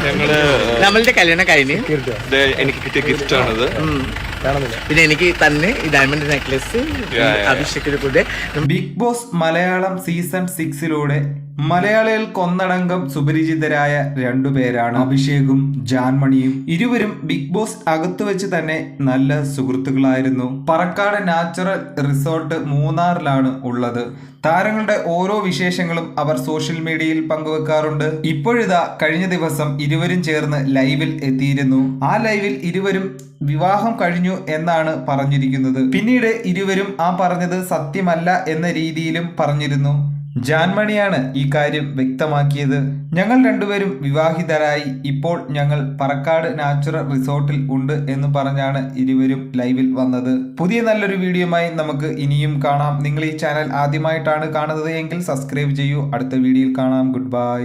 ഞങ്ങള് നമ്മളുടെ കല്യാണം കഴിഞ്ഞ് എനിക്ക് കിട്ടിയ ഗിഫ്റ്റ് ആണത്. പിന്നെ എനിക്ക് തന്നെ ഈ ഡയമണ്ട് നെക്ലസ് അഭിഷേകിന്റെ കൂടെ. ബിഗ് ബോസ് മലയാളം സീസൺ 6 മലയാളികൾ കൊന്നടങ്കം സുപരിചിതരായ രണ്ടുപേരാണ് അഭിഷേകും ജാൻമണിയും. ഇരുവരും ബിഗ് ബോസ് അകത്തു വെച്ച് തന്നെ നല്ല സുഹൃത്തുക്കളായിരുന്നു. പറക്കാട് നാച്ചുറൽ റിസോർട്ട് മൂന്നാറിലാണ് ഉള്ളത്. താരങ്ങളുടെ ഓരോ വിശേഷങ്ങളും അവർ സോഷ്യൽ മീഡിയയിൽ പങ്കുവെക്കാറുണ്ട്. ഇപ്പോഴിതാ കഴിഞ്ഞ ദിവസം ഇരുവരും ചേർന്ന് ലൈവിൽ എത്തിയിരുന്നു. ആ ലൈവിൽ ഇരുവരും വിവാഹം കഴിഞ്ഞു എന്നാണ് പറഞ്ഞിരിക്കുന്നത്. പിന്നീട് ഇരുവരും ആ പറഞ്ഞത് സത്യമല്ല എന്ന രീതിയിലും പറഞ്ഞിരുന്നു. ജാൻമണിയാണ് ഈ കാര്യം വ്യക്തമാക്കിയത്. ഞങ്ങൾ രണ്ടുപേരും വിവാഹിതരായി, ഇപ്പോൾ ഞങ്ങൾ പറക്കാട് നാച്ചുറൽ റിസോർട്ടിൽ ഉണ്ട് എന്ന് പറഞ്ഞാണ് ഇരുവരും ലൈവിൽ വന്നത്. പുതിയ നല്ലൊരു വീഡിയോയുമായി നമുക്ക് ഇനിയും കാണാം. നിങ്ങൾ ഈ ചാനൽ ആദ്യമായിട്ടാണ് കാണുന്നത് എങ്കിൽ സബ്സ്ക്രൈബ് ചെയ്യൂ. അടുത്ത വീഡിയോയിൽ കാണാം. Good bye.